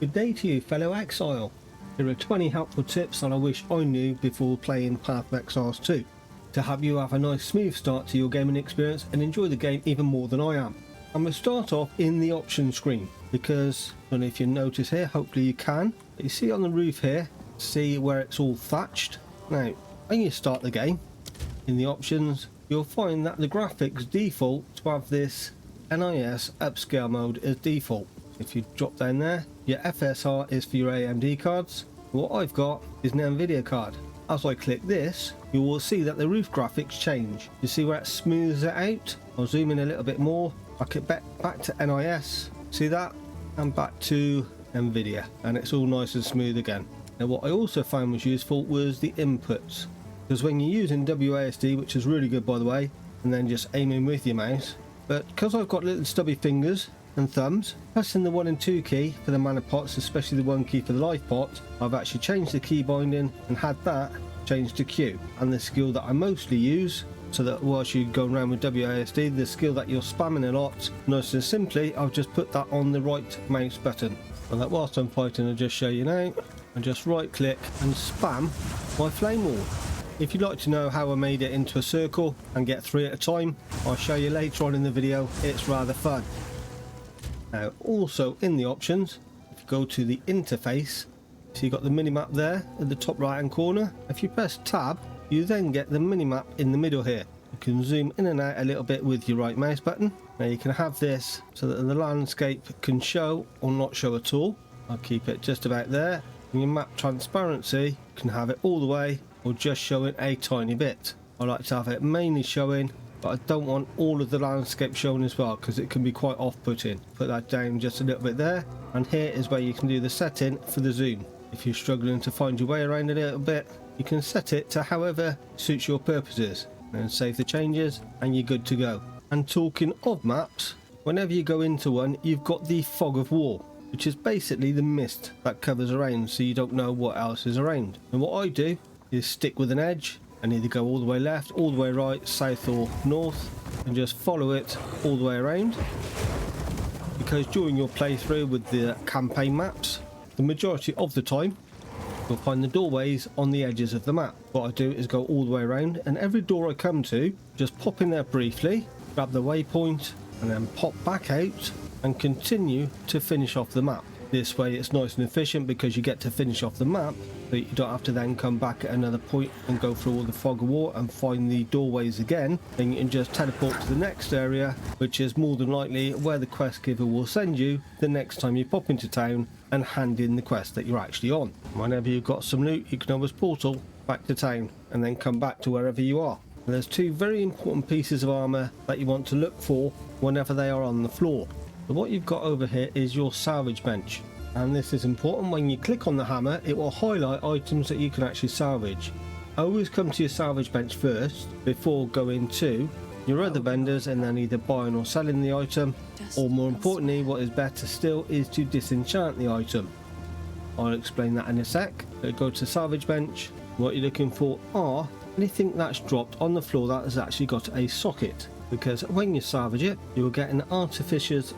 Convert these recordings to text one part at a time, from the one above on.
Good day to you, fellow exile. Here are 20 helpful tips that I wish I knew before playing Path of Exile 2 to help you have a nice smooth start to your gaming experience and enjoy the game even more than I am. I'm going to start off in the options screen because, I don't know if you notice here, hopefully you can, but you see on the roof here, see where it's all thatched. Now, when you start the game, in the options, you'll find that the graphics default to have this NIS upscale mode as default. If you drop down there, your FSR is for your AMD cards. What I've got is an NVIDIA card. As I click this, you will see that the roof graphics change. You see where it smooths it out? I'll zoom in a little bit more. I get back to NIS, see that? And back to NVIDIA, and it's all nice and smooth again. Now what I also found was useful was the inputs, because when you're using WASD, which is really good by the way, and then just aiming with your mouse, but because I've got little stubby fingers and thumbs, pressing the 1 and 2 key for the mana pots, especially the 1 key for the life pot, I've actually changed the key binding and had that changed to Q. And the skill that I mostly use, so that whilst you're going around with WASD, the skill that you're spamming a lot, nice and simply, I've just put that on the right mouse button. And that whilst I'm fighting, I'll just show you now, I just right click and spam my flame wall. If you'd like to know how I made it into a circle and get 3 at a time, I'll show you later on in the video. It's rather fun. Now also in the options, if you go to the interface, so you've got the minimap there at the top right hand corner. If you press tab, you then get the minimap in the middle here. You can zoom in and out a little bit with your right mouse button. Now you can have this so that the landscape can show or not show at all. I'll keep it just about there. In your map transparency, you can have it all the way or just showing a tiny bit. I like to have it mainly showing, but I don't want all of the landscape shown as well because it can be quite off-putting. Put that down just a little bit there, and here is where you can do the setting for the zoom. If you're struggling to find your way around a little bit, you can set it to however suits your purposes, and save the changes and you're good to go. And talking of maps, whenever you go into one, you've got the fog of war, which is basically the mist that covers around so you don't know what else is around. And what I do is stick with an edge and either go all the way left, all the way right, south or north, and just follow it all the way around. Because during your playthrough with the campaign maps, the majority of the time you'll find the doorways on the edges of the map. What I do is go all the way around, and every door I come to, just pop in there briefly, grab the waypoint, and then pop back out and continue to finish off the map. This way it's nice and efficient because you get to finish off the map, but you don't have to then come back at another point and go through all the fog of war and find the doorways again. Then you can just teleport to the next area, which is more than likely where the quest giver will send you the next time you pop into town and hand in the quest that you're actually on. Whenever you've got some loot, you can always portal back to town and then come back to wherever you are. And there's 2 very important pieces of armour that you want to look for whenever they are on the floor. So what you've got over here is your salvage bench, and this is important. When you click on the hammer, it will highlight items that you can actually salvage. Always come to your salvage bench first before going to your other vendors and then either buying or selling the item, or more importantly, what is better still, is to disenchant the item. I'll explain that in a sec. So go to salvage bench. What you're looking for are anything that's dropped on the floor that has actually got a socket, because when you salvage it, you will get an artificer's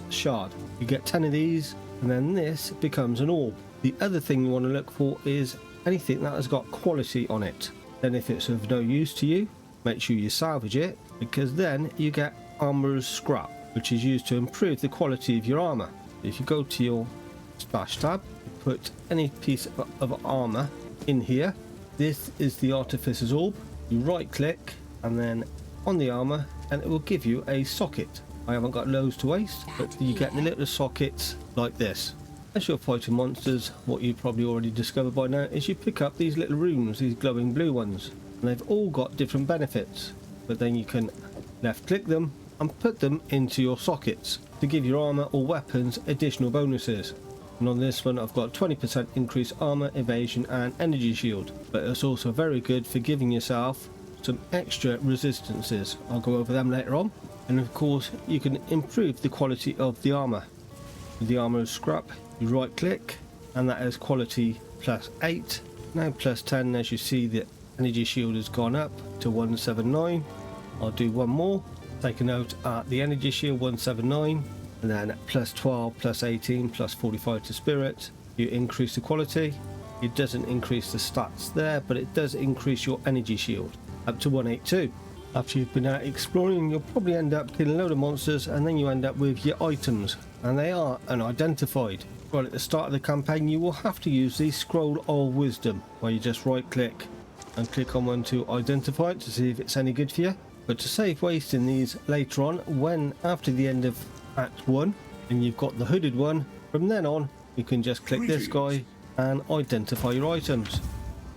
shard. You get 10 of these, and then this becomes an orb. The other thing you want to look for is anything that has got quality on it. Then if it's of no use to you, make sure you salvage it, because then you get armorer's scrap, which is used to improve the quality of your armor. If you go to your splash tab, put any piece of armor in here. This is the artificer's orb. You right click and then on the armor, and it will give you a socket. I haven't got loads to waste, but you get the little sockets like this. As you're fighting monsters, what you've probably already discovered by now is you pick up these little runes, these glowing blue ones, and they've all got different benefits, but then you can left click them and put them into your sockets to give your armor or weapons additional bonuses. And on this one I've got 20% increased armor, evasion and energy shield, but it's also very good for giving yourself some extra resistances. I'll go over them later on. And of course you can improve the quality of the armor. With the armor scrap, you right click and that is quality +8. Now +10, as you see the energy shield has gone up to 179. I'll do one more. Take a note at the energy shield 179. and then plus 12, plus 18, plus 45 to spirit. You increase the quality. It doesn't increase the stats there, but it does increase your energy shield up to 182. After you've been out exploring, you'll probably end up killing a load of monsters, and then you end up with your items, and they are unidentified. Well, at the start of the campaign, you will have to use the Scroll of Wisdom, where you just right click and click on one to identify it to see if it's any good for you. But to save wasting these later on, when after the end of Act 1 and you've got the hooded one, from then on you can just click this guy and identify your items.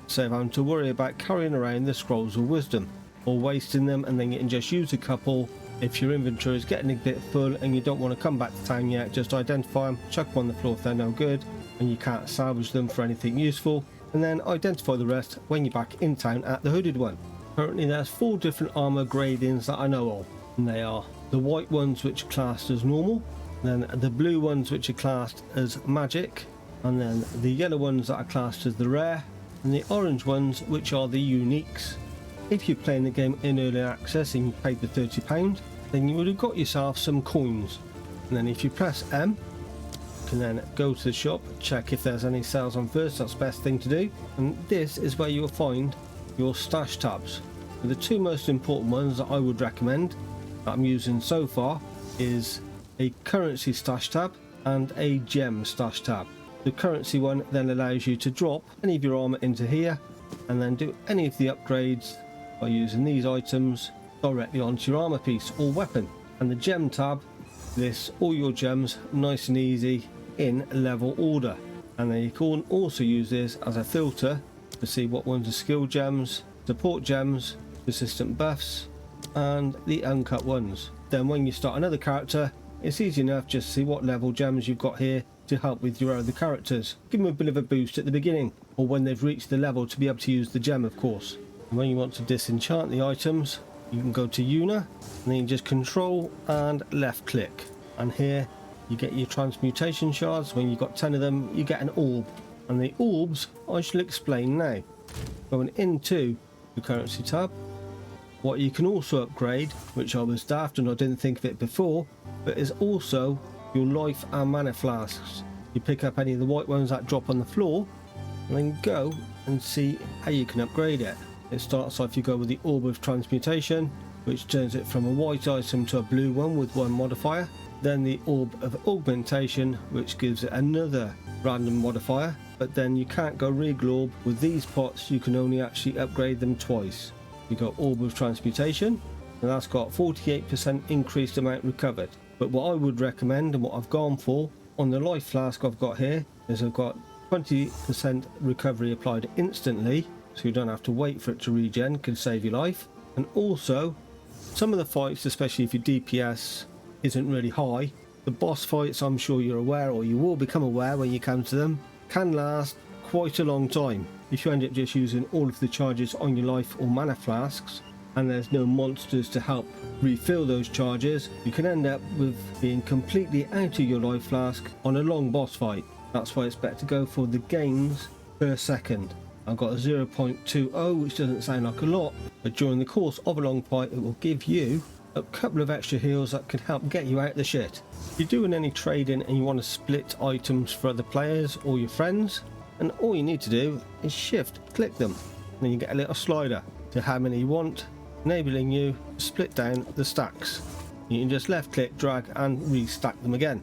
Save having to worry about carrying around the Scrolls of Wisdom or wasting them, and then you can just use a couple if your inventory is getting a bit full and you don't want to come back to town yet. Just identify them, chuck them on the floor if they're no good and you can't salvage them for anything useful, and then identify the rest when you're back in town at the hooded one. Currently there's 4 different armor gradings that I know of, and they are the white ones which are classed as normal, then the blue ones which are classed as magic, and then the yellow ones that are classed as the rare, and the orange ones which are the uniques. If you're playing the game in early access and you paid the £30, then you would have got yourself some coins, and then if you press M, you can then go to the shop, check if there's any sales on first. That's the best thing to do, and this is where you will find your stash tabs. The 2 most important ones that I would recommend that I'm using so far is a currency stash tab and a gem stash tab. The currency one then allows you to drop any of your armor into here and then do any of the upgrades by using these items directly onto your armor piece or weapon. And the gem tab lists all your gems nice and easy in level order, and then you can also use this as a filter to see what ones are skill gems, support gems, persistent buffs, and the uncut ones. Then when you start another character, it's easy enough just to see what level gems you've got here to help with your other characters. Give them a bit of a boost at the beginning, or when they've reached the level to be able to use the gem, of course. And when you want to disenchant the items, you can go to Una, and then you just control and left click, and here you get your transmutation shards. When you've got 10 of them, you get an orb, and the orbs I shall explain now. Going into the currency tab, what you can also upgrade, which I was daft and I didn't think of it before, but is also your life and mana flasks. You pick up any of the white ones that drop on the floor and then go and see how you can upgrade it. It starts off, you go with the orb of transmutation, which turns it from a white item to a blue one with 1 modifier. Then the orb of augmentation, which gives it another random modifier, but then you can't go re-glob. With these pots you can only actually upgrade them twice. You got orb of transmutation, and that's got 48% increased amount recovered. But what I would recommend, and what I've gone for on the life flask I've got here, is I've got 20% recovery applied instantly, so you don't have to wait for it to regen, can save your life. And also some of the fights, especially if your DPS isn't really high, the boss fights, I'm sure you're aware, or you will become aware when you come to them, can last quite a long time. If you end up just using all of the charges on your life or mana flasks, and there's no monsters to help refill those charges, you can end up with being completely out of your life flask on a long boss fight. That's why it's better to go for the gains per second. I've got a 0.20, which doesn't sound like a lot, but during the course of a long fight it will give you a couple of extra heals that can help get you out of the shit. If you're doing any trading and you want to split items for other players or your friends, and all you need to do is shift click them, and then you get a little slider to how many you want, enabling you to split down the stacks. You can just left click, drag and restack them again.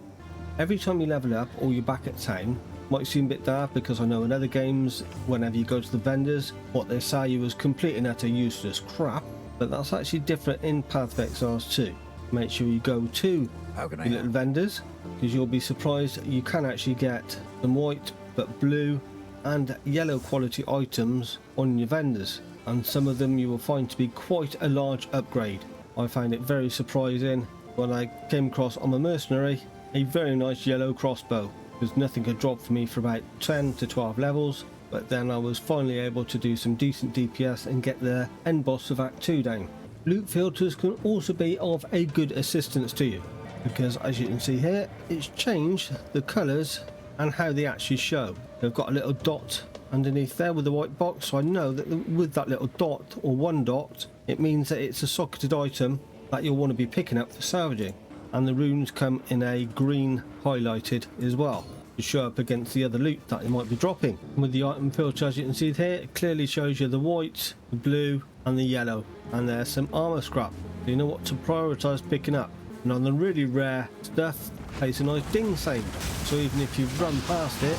Every time you level up or you're back at town, might seem a bit daft, because I know in other games whenever you go to the vendors, what they sell you is complete and utter useless crap, but that's actually different in Path of Exile too. Make sure you go to your little vendors, because you'll be surprised you can actually get some white but blue and yellow quality items on your vendors, and some of them you will find to be quite a large upgrade. I found it very surprising when I came across on my Mercenary a very nice yellow crossbow, because nothing had dropped for me for about 10 to 12 levels, but then I was finally able to do some decent DPS and get the end boss of Act 2 down. Loot filters can also be of a good assistance to you, because as you can see here, it's changed the colours and how they actually show. They've got a little dot underneath there with the white box, so I know that with that little dot or 1 dot, it means that it's a socketed item that you'll want to be picking up for salvaging. and the runes come in a green highlighted as well to show up against the other loot that you might be dropping. And with the item filter, as you can see here, it clearly shows you the white, the blue and the yellow, and there's some armor scrap, so you know what to prioritize picking up. And on the really rare stuff, plays a nice ding sound, so even if you run past it,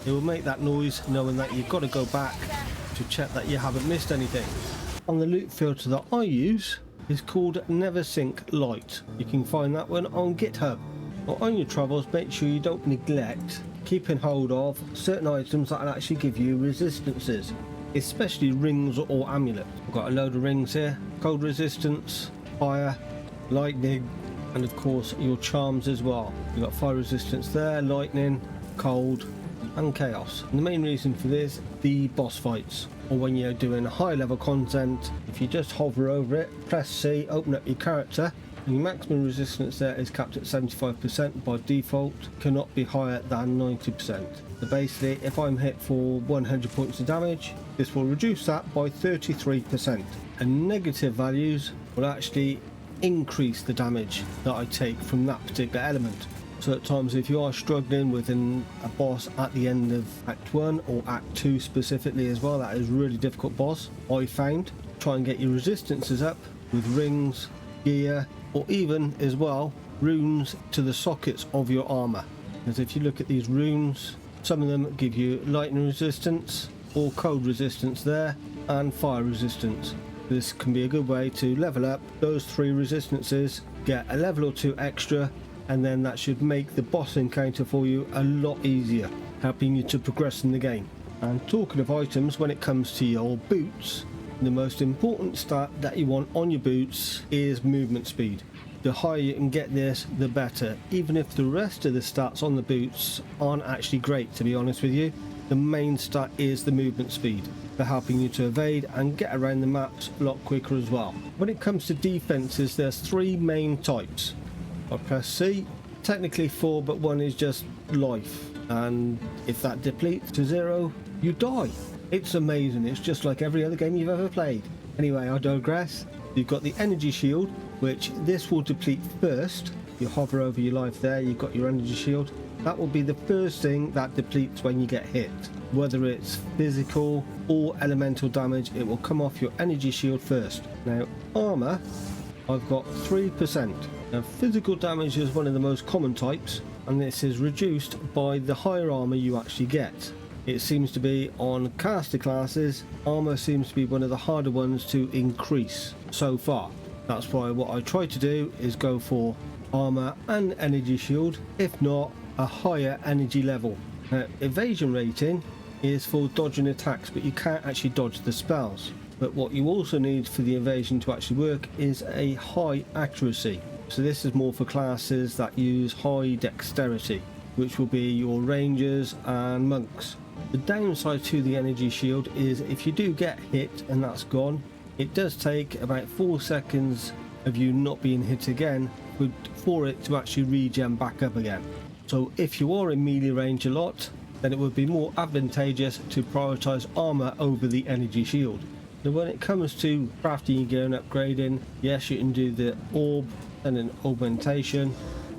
it will make that noise, knowing that you've got to go back to check that you haven't missed anything. On the loot filter that I use is called Neversink Light. You can find that one on GitHub. Well, on your travels, make sure you don't neglect keeping hold of certain items that will actually give you resistances, especially rings or amulets. I've got a load of rings here: cold resistance, fire, lightning, and of course your charms as well. You've got fire resistance there, lightning, cold and chaos. And the main reason for this, the boss fights, or when you're doing high level content, if you just hover over it, press C, open up your character, and your maximum resistance there is capped at 75% by default, cannot be higher than 90%. So basically, if I'm hit for 100 points of damage, this will reduce that by 33%, and negative values will actually increase the damage that I take from that particular element. So at times, if you are struggling with a boss at the end of Act 1 or Act 2 specifically as well, that is a really difficult boss, I found. Try and get your resistances up with rings, gear, or even as well runes to the sockets of your armor. Because if you look at these runes, some of them give you lightning resistance or cold resistance there, and fire resistance. This can be a good way to level up those three resistances, get a level or two extra, and then that should make the boss encounter for you a lot easier, helping you to progress in the game. And talking of items, when it comes to your boots, the most important stat that you want on your boots is movement speed. The higher you can get this, the better. Even if the rest of the stats on the boots aren't actually great, to be honest with you, the main stat is the movement speed, for helping you to evade and get around the maps a lot quicker as well. When it comes to defenses, there's three main types. I press C, technically 4, but one is just life, and if that depletes to 0, you die. It's amazing. It's just like every other game you've ever played. Anyway, I digress. You've got the energy shield, which this will deplete first. You hover over your life there, you've got your energy shield. That will be the first thing that depletes when you get hit. Whether it's physical or elemental damage, it will come off your energy shield first. Now, armor, I've got 3%. Now, physical damage is one of the most common types, and this is reduced by the higher armor you actually get. It seems to be on caster classes, armor seems to be one of the harder ones to increase so far. That's why what I try to do is go for armor and energy shield, if not a higher energy level. Evasion rating is for dodging attacks, but you can't actually dodge the spells. But what you also need for the evasion to actually work is a high accuracy. So this is more for classes that use high dexterity, which will be your rangers and monks. The downside to the energy shield is if you do get hit and that's gone, it does take about 4 seconds of you not being hit again for it to actually regen back up again. So if you are in melee range a lot, then it would be more advantageous to prioritize armor over the energy shield. So when it comes to crafting your gear and upgrading, yes, you can do the orb and an augmentation,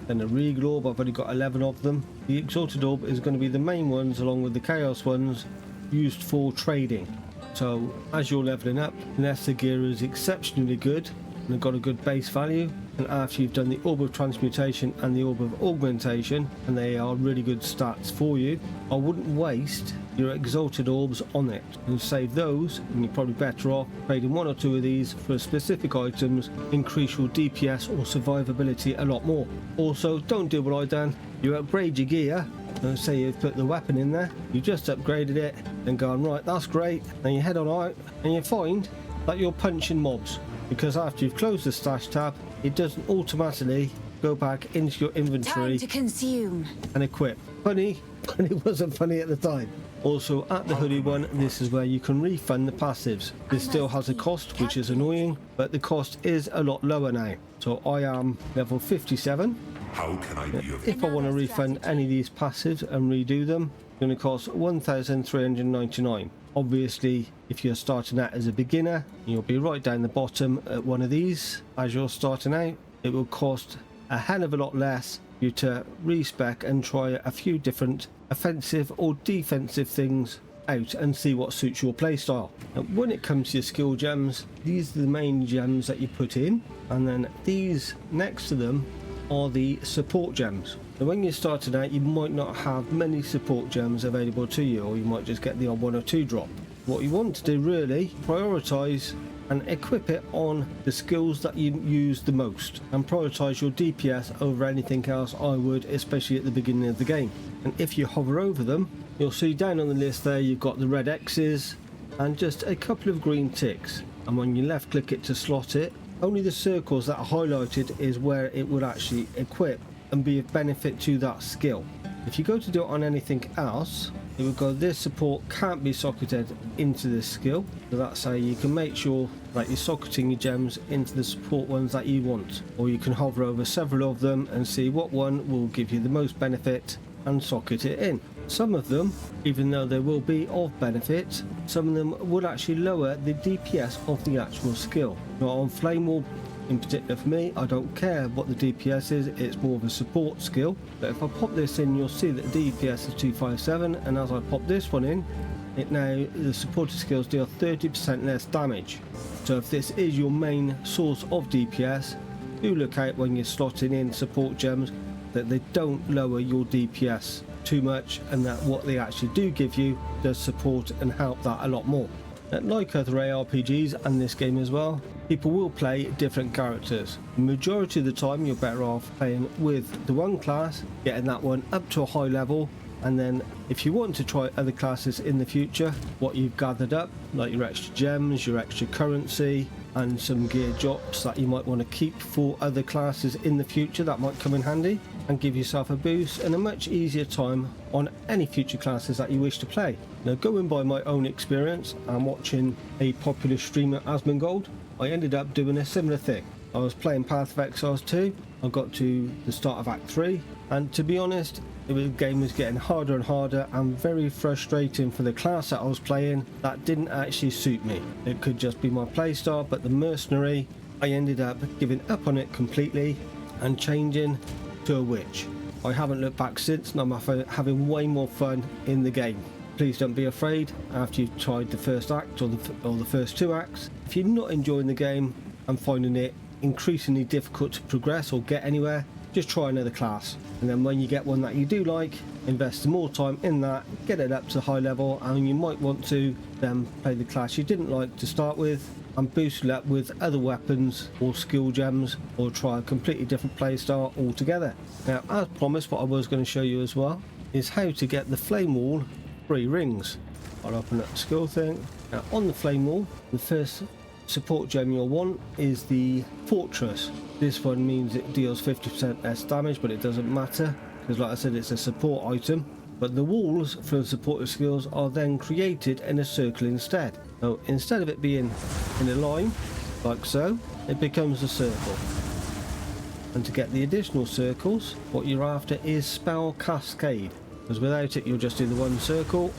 then a regal orb. I've only got 11 of them. The exalted orb is going to be the main ones, along with the chaos ones, used for trading. So as you're leveling up, unless the gear is exceptionally good and have got a good base value, and after you've done the orb of transmutation and the orb of augmentation, and they are really good stats for you, I wouldn't waste your exalted orbs on it and save those, and you're probably better off trading 1 or 2 of these for specific items, increase your DPS or survivability a lot more. Also, don't do what I done. You upgrade your gear, and say you've put the weapon in there, you just upgraded it and gone, right, that's great, and you head on out and you find that you're punching mobs, because after you've closed the stash tab, it doesn't automatically go back into your inventory Time to consume and equip. Funny, but it wasn't funny at the time. Also, at the hoodie one, this is where you can refund the passives. This still has a cost, which is annoying, but the cost is a lot lower now. So I am level 57. How can I be of If I want to refund any of these passives and redo them, it's going to cost 1,399. Obviously, if you're starting out as a beginner, you'll be right down the bottom at one of these. As you're starting out, it will cost a hell of a lot less for you to respec and try a few different offensive or defensive things out and see what suits your playstyle. And when it comes to your skill gems, these are the main gems that you put in, and then these next to them are the support gems. So when you're starting out, you might not have many support gems available to you, or you might just get the odd one or two drop. What you want to do really, prioritize and equip it on the skills that you use the most, and prioritize your DPS over anything else. I would, especially at the beginning of the game. And if you hover over them, you'll see down on the list there you've got the red X's and just a couple of green ticks, and when you left click it to slot it, only the circles that are highlighted is where it would actually equip and be of benefit to that skill. If you go to do it on anything else, it would go, this support can't be socketed into this skill. So that's how you can make sure that you're socketing your gems into the support ones that you want. Or you can hover over several of them and see what one will give you the most benefit and socket it in. Some of them, even though they will be of benefit, some of them would actually lower the DPS of the actual skill. Now on Flame Wall, in particular for me, I don't care what the DPS is, it's more of a support skill. But if I pop this in, you'll see that the DPS is 257, and as I pop this one in, it now, the supported skills deal 30% less damage. So if this is your main source of DPS, do look out when you're slotting in support gems that they don't lower your DPS too much, and that what they actually do give you does support and help that a lot more. Like other ARPGs and this game as well, people will play different characters. The majority of the time you're better off playing with the one class, getting that one up to a high level, and then if you want to try other classes in the future, what you've gathered up, like your extra gems, your extra currency, and some gear drops that you might want to keep for other classes in the future that might come in handy, and give yourself a boost and a much easier time on any future classes that you wish to play. Now, going by my own experience and watching a popular streamer, Asmongold, I ended up doing a similar thing. I was playing Path of Exile 2, I got to the start of Act 3, and to be honest, the game was getting harder and harder and very frustrating for the class that I was playing that didn't actually suit me. It could just be my playstyle, but the Mercenary, I ended up giving up on it completely and changing to a witch. I haven't looked back since, and I'm having way more fun in the game. Please don't be afraid after you've tried the first act or the first two acts. If you're not enjoying the game and finding it increasingly difficult to progress or get anywhere, just try another class, and then when you get one that you do like, invest some more time in that, get it up to high level, and you might want to then play the class you didn't like to start with and boost it up with other weapons or skill gems, or try a completely different playstyle altogether. Now, as promised, what I was going to show you as well is how to get the Flame Wall 3 rings. I'll open up the skill thing. Now, on the Flame Wall, the first support gem you'll want is the Fortress. This one means it deals 50% less damage, but it doesn't matter because, like I said, it's a support item. But the walls for the supportive skills are then created in a circle instead. So instead of it being in a line like so, it becomes a circle. And to get the additional circles, what you're after is Spell Cascade, because without it you'll just do the one circle,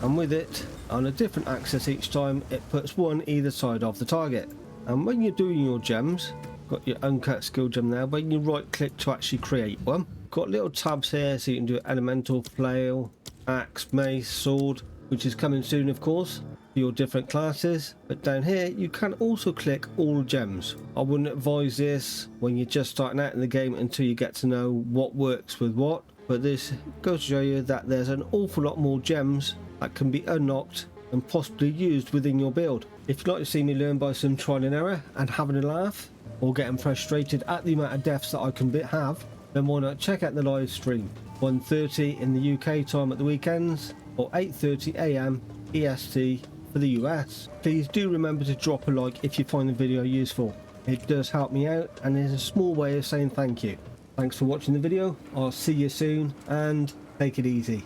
and with it on a different axis each time, it puts one either side of the target. And when you're doing your gems, got your Uncut skill gem there, when you right click to actually create one, got little tabs here so you can do elemental, flail, axe, mace, sword, which is coming soon of course for your different classes. But down here you can also click all gems. I wouldn't advise this when you're just starting out in the game until you get to know what works with what, but this goes to show you that there's an awful lot more gems that can be unlocked and possibly used within your build. If you'd like to see me learn by some trial and error and having a laugh, or getting frustrated at the amount of deaths that I can have, then why not check out the live stream, 1:30 in the UK time at the weekends, or 8:30 AM EST for the US. Please do remember to drop a like if you find the video useful. It does help me out and is a small way of saying thank you. Thanks for watching the video, I'll see you soon and take it easy.